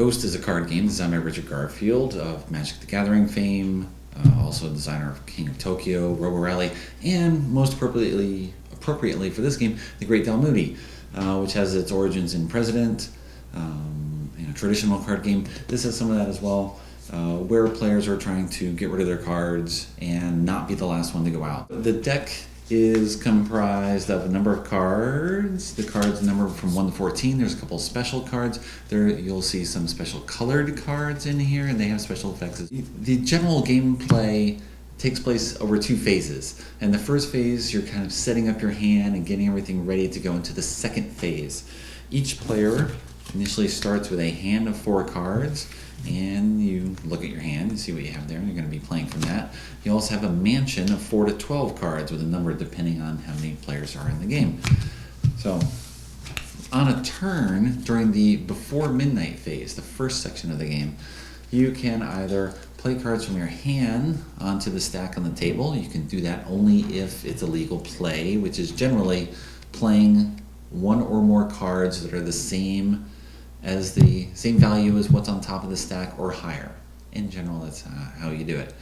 Ghooost is a card game designed by Richard Garfield of Magic the Gathering fame, also designer of King of Tokyo, Robo Rally, and most appropriately for this game, The Great Dalmuti, which has its origins in President, a traditional card game. This has some of that as well, where players are trying to get rid of their cards and not be the last one to go out. The deck is comprised of a number of cards. The cards number from 1 to 14. There's a couple of special cards. There you'll see some special colored cards in here, and they have special effects. The general gameplay takes place over 2 phases. And the first phase, you're kind of setting up your hand and getting everything ready to go into the second phase. Each player initially starts with a hand of 4 cards, and you look at your hand and see what you have there, and you're going to be playing from that. You also have a mansion of 4 to 12 cards with a number depending on how many players are in the game. So, on a turn during the before midnight phase, the first section of the game, you can either play cards from your hand onto the stack on the table. You can do that only if it's a legal play, which is generally playing 1 or more cards that are the same value as what's on top of the stack or higher. In general, that's how you do it.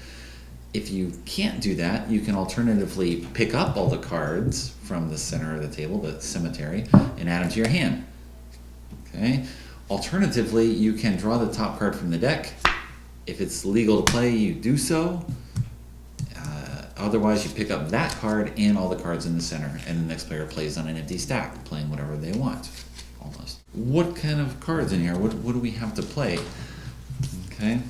If you can't do that, you can alternatively pick up all the cards from the center of the table, the cemetery, and add them to your hand. Okay. Alternatively, you can draw the top card from the deck. If it's legal to play, you do so. Otherwise, you pick up that card and all the cards in the center, and the next player plays on an empty stack, playing whatever they want, almost. What kind of cards in here? What do we have to play? Okay,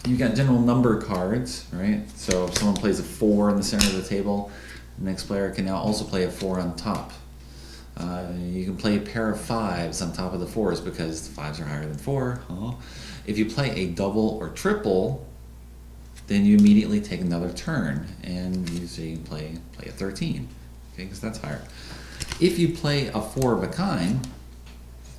you've got general number cards, right? So if someone plays a 4 in the center of the table, the next player can now also play a 4 on top. You can play a pair of 5s on top of the 4s because the 5s are higher than 4. If you play a double or triple, then you immediately take another turn, and you say you play a 13, okay, because that's higher. If you play a 4 of a kind,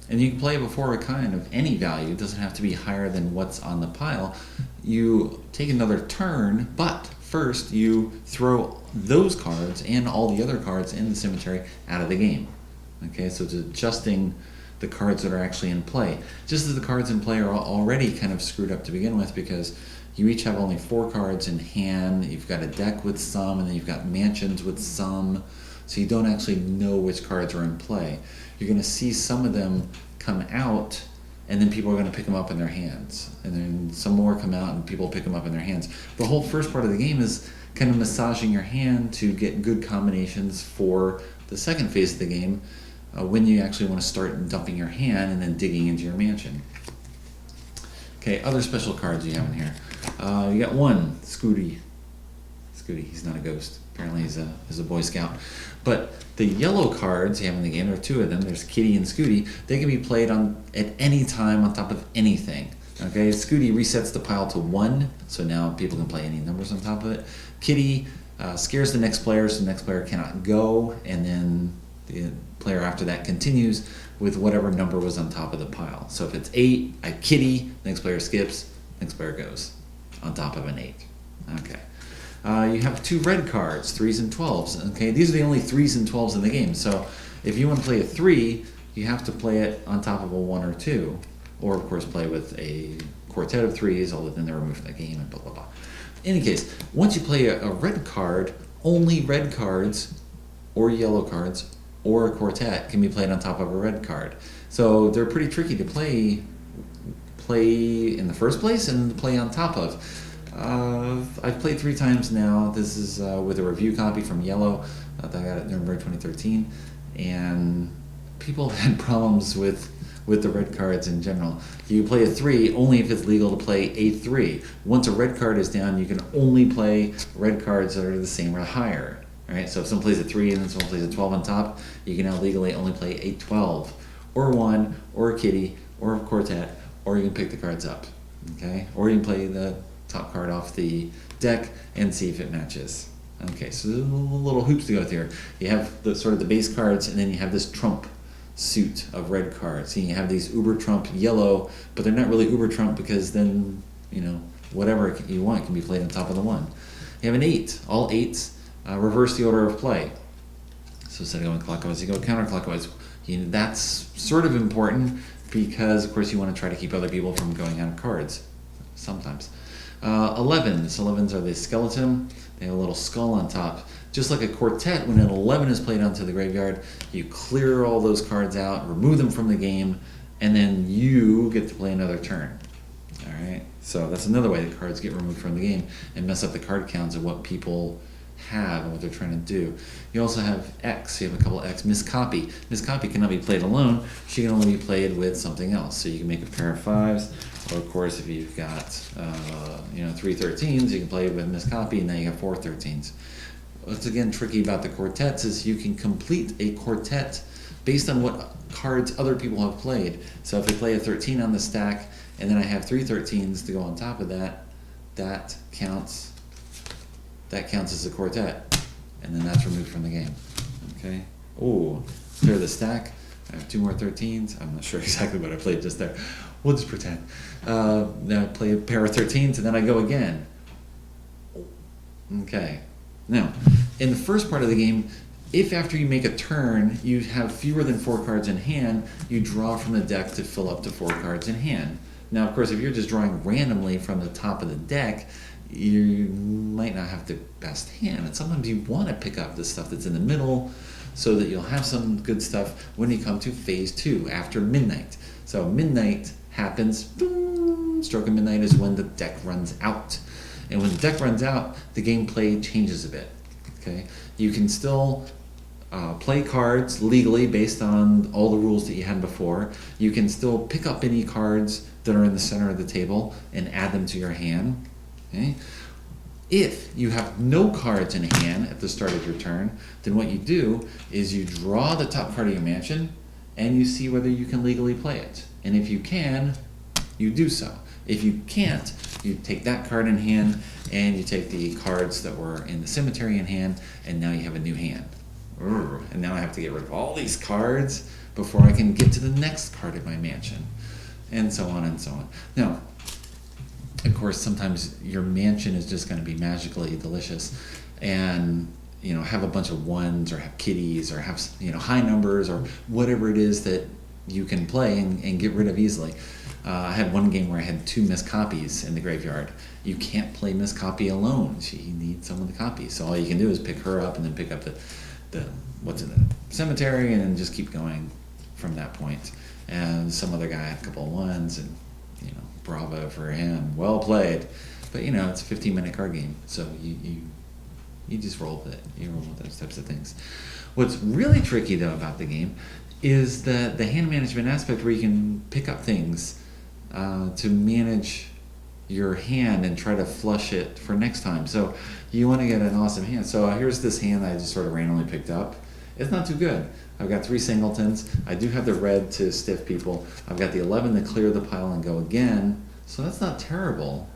and you can play a 4 of a kind of any value, it doesn't have to be higher than what's on the pile, you take another turn, but first you throw those cards and all the other cards in the cemetery out of the game. Okay, so it's adjusting the cards that are actually in play. Just as the cards in play are already kind of screwed up to begin with, because you each have only 4 cards in hand, you've got a deck with some, and then you've got mansions with some, so you don't actually know which cards are in play. You're going to see some of them come out, and then people are going to pick them up in their hands. And then some more come out, and people pick them up in their hands. The whole first part of the game is kind of massaging your hand to get good combinations for the second phase of the game, when you actually want to start dumping your hand and then digging into your mansion. Okay, other special cards you have in here. You got 1, Scooty. He's not a ghost. Apparently he's a Boy Scout. But the yellow cards you have in the game, there are 2 of them. There's Kitty and Scooty. They can be played at any time on top of anything. Okay, Scooty resets the pile to 1, so now people can play any numbers on top of it. Kitty scares the next player, so the next player cannot go, and then the player after that continues with whatever number was on top of the pile. So if it's 8, I Kitty, next player skips, next player goes on top of an 8. Okay. You have 2 red cards, 3s and 12s. Okay, these are the only 3s and 12s in the game. So if you want to play a 3, you have to play it on top of a 1 or 2, or of course play with a quartet of 3s, although then they're removed from the game and blah blah blah. In any case, once you play a red card, only red cards or yellow cards or a quartet can be played on top of a red card. So they're pretty tricky to play in the first place and play on top of. I've played 3 times now. This is with a review copy from Yellow that I got at Nuremberg 2013, and people have had problems with the red cards in general. You play a 3 only if it's legal to play a 3. Once a red card is down, you can only play red cards that are the same or higher. Right? So if someone plays a 3 and then someone plays a 12 on top, you can now legally only play a 12, or 1, or a kitty, or a quartet, or you can pick the cards up. Okay? Or you can play the top card off the deck and see if it matches. Okay, so there's little hoops to go through. You have the sort of the base cards, and then you have this trump suit of red cards. So you have these uber trump yellow, but they're not really uber trump because then, whatever you want can be played on top of the 1. You have an 8. All 8s reverse the order of play. So instead of going clockwise, you go counterclockwise. That's sort of important because, of course, you want to try to keep other people from going out of cards sometimes. 11s. 11s are the skeleton. They have a little skull on top. Just like a quartet, when an 11 is played onto the graveyard, you clear all those cards out, remove them from the game, and then you get to play another turn. All right? So that's another way that cards get removed from the game and mess up the card counts of what people have and what they're trying to do. You also have X. You have a couple of X. Miss Copy. Miss Copy cannot be played alone. She can only be played with something else. So you can make a pair of 5s. Or of course, if you've got 3 13s, you can play with Miss Copy, and now you have 4 13s. What's again tricky about the quartets is you can complete a quartet based on what cards other people have played. So if I play a 13 on the stack, and then I have 3 13s to go on top of that, that counts as a quartet, and then that's removed from the game. Okay. Oh, clear the stack. I have 2 more 13s. I'm not sure exactly what I played just there. We'll just pretend. Now I play a pair of 13s, and then I go again. Okay. Now, in the first part of the game, if after you make a turn, you have fewer than 4 cards in hand, you draw from the deck to fill up to 4 cards in hand. Now, of course, if you're just drawing randomly from the top of the deck, you might not have the best hand. And sometimes you want to pick up the stuff that's in the middle so that you'll have some good stuff when you come to phase 2, after midnight. So midnight happens, boom, stroke of midnight is when the deck runs out. And when the deck runs out, the gameplay changes a bit. Okay, you can still play cards legally based on all the rules that you had before. You can still pick up any cards that are in the center of the table and add them to your hand. Okay? If you have no cards in hand at the start of your turn, then what you do is you draw the top card of your mansion and you see whether you can legally play it. And if you can, you do so. If you can't, you take that card in hand and you take the cards that were in the cemetery in hand, and now you have a new hand. And now I have to get rid of all these cards before I can get to the next card in my mansion, and so on and so on. Now, of course, sometimes your mansion is just going to be magically delicious and have a bunch of 1s or have kitties or have high numbers or whatever it is that you can play and get rid of easily. I had one game where I had 2 Miss Copies in the graveyard. You can't play Miss Copy alone. She needs someone to copy. So all you can do is pick her up and then pick up the what's in the cemetery and then just keep going from that point. And some other guy had a couple of 1s and bravo for him. Well played. But it's a 15-minute card game. So you just roll with it. You roll with those types of things. What's really tricky though about the game is the hand management aspect where you can pick up things to manage your hand and try to flush it for next time. So you want to get an awesome hand. So here's this hand I just sort of randomly picked up. It's not too good. I've got 3 singletons. I do have the red to stiff people. I've got the 11 to clear the pile and go again. So that's not terrible,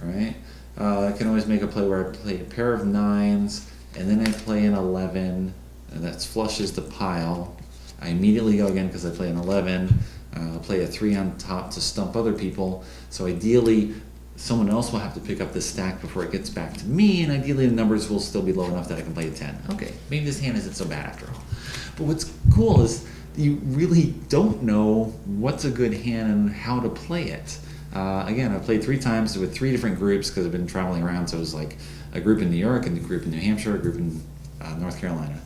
right? I can always make a play where I play a pair of 9s and then I play an 11 and that flushes the pile. I immediately go again because I play an 11. I'll play a 3 on top to stump other people. So ideally, someone else will have to pick up the stack before it gets back to me, and ideally the numbers will still be low enough that I can play a 10. Okay, maybe this hand isn't so bad after all. But what's cool is you really don't know what's a good hand and how to play it. Again, I played 3 times with 3 different groups because I've been traveling around, so it was like a group in New York, and a group in New Hampshire, a group in North Carolina.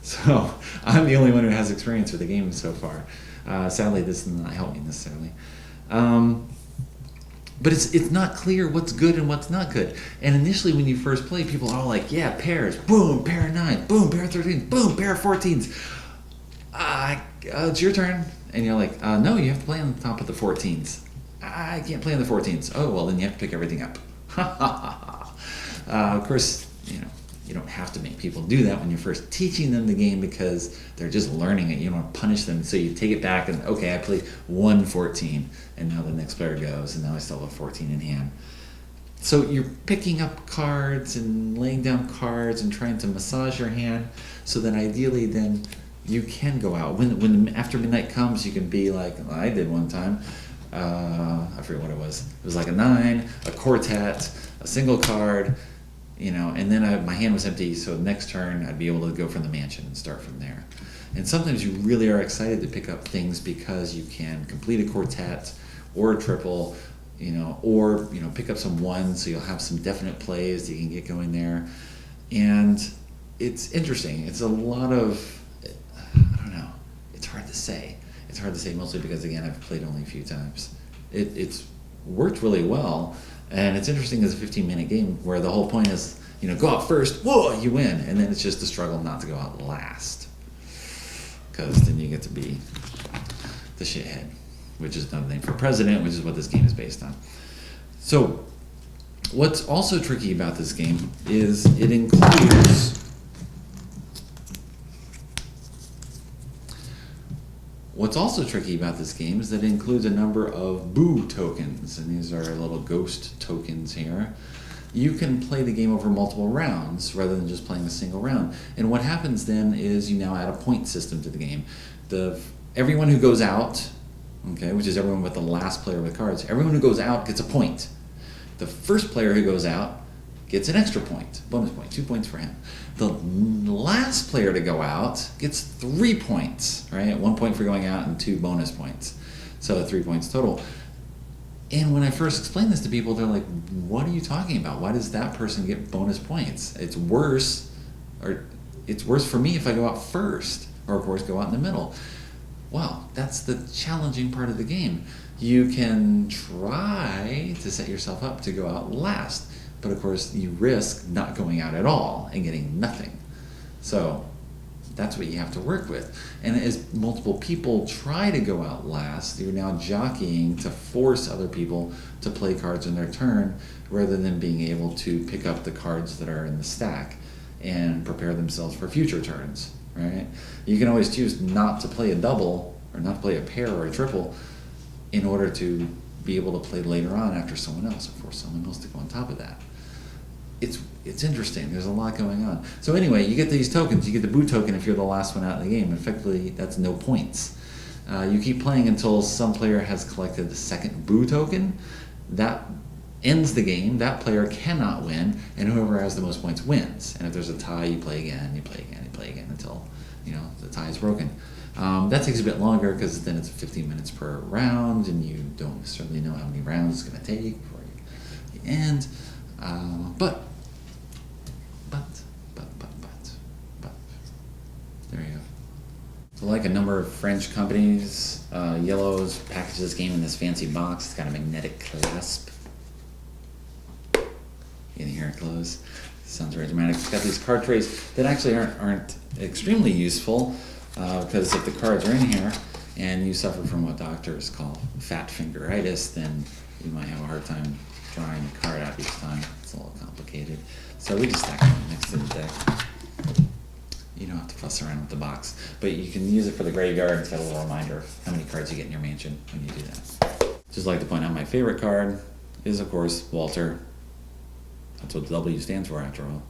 So I'm the only one who has experience with the game so far. Sadly, this does not help me necessarily. But it's not clear what's good and what's not good. And initially when you first play, people are all like, yeah, pairs, boom, pair of 9, boom, pair of 13s, boom, pair of 14s. It's your turn. And you're like, no, you have to play on the top of the 14s. I can't play on the 14s. Oh, well, then you have to pick everything up. Of course, you don't have to make people do that when you're first teaching them the game because they're just learning it. You don't want to punish them. So you take it back and, okay, I played 1 14, and now the next player goes, and now I still have 14 in hand. So you're picking up cards and laying down cards and trying to massage your hand so that ideally then you can go out. When after midnight comes, you can be like, I did one time. I forget what it was. It was like a 9, a quartet, a single card, and then my hand was empty, so next turn I'd be able to go from the mansion and start from there. And sometimes you really are excited to pick up things because you can complete a quartet or a triple, or pick up some ones, so you'll have some definite plays that you can get going there. And it's interesting. It's a lot of, I don't know, it's hard to say. It's hard to say mostly because, again, I've played only a few times. It's worked really well, and it's interesting as a 15-minute game where the whole point is, go out first, whoa, you win, and then it's just a struggle not to go out last, because then you get to be the shithead, which is another name for president, which is what this game is based on. So what's also tricky about this game is it includes a number of boo tokens, and these are little ghost tokens here. You can play the game over multiple rounds rather than just playing a single round. And what happens then is you now add a point system to the game. Everyone who goes out, which is everyone but the last player with cards, everyone who goes out gets a point. The first player who goes out gets an extra point, bonus point, 2 points for him. The last player to go out gets 3 points, right? 1 point for going out and 2 bonus points. So 3 points total. And when I first explained this to people, they're like, what are you talking about? Why does that person get bonus points? It's worse for me if I go out first, or of course go out in the middle. Well, that's the challenging part of the game. You can try to set yourself up to go out last, but of course you risk not going out at all and getting nothing. So that's what you have to work with. And as multiple people try to go out last, you're now jockeying to force other people to play cards in their turn rather than being able to pick up the cards that are in the stack and prepare themselves for future turns, right? You can always choose not to play a double or not to play a pair or a triple in order to be able to play later on after someone else, or force someone else to go on top of that. It's interesting. There's a lot going on. So anyway, you get these tokens. You get the boo token if you're the last one out in the game. Effectively, that's no points. You keep playing until some player has collected the second boo token. That ends the game. That player cannot win, and whoever has the most points wins. And if there's a tie, you play again, you play again, you play again until the tie is broken. That takes a bit longer because then it's 15 minutes per round, and you don't necessarily know how many rounds it's going to take before you end. But there you go. So like a number of French companies, Yellow's packaged this game in this fancy box. It's got a magnetic clasp. You can hear it close. Sounds very dramatic. It's got these card trays that actually aren't extremely useful because if the cards are in here and you suffer from what doctors call fat fingeritis, then you might have a hard time drawing the card out each time. It's a little complicated. So we just stack them next to the deck. You don't have to fuss around with the box, but you can use it for the graveyard. It's got a little reminder of how many cards you get in your mansion when you do that. Just like to point out my favorite card is, of course, Walter. That's what the W stands for, after all.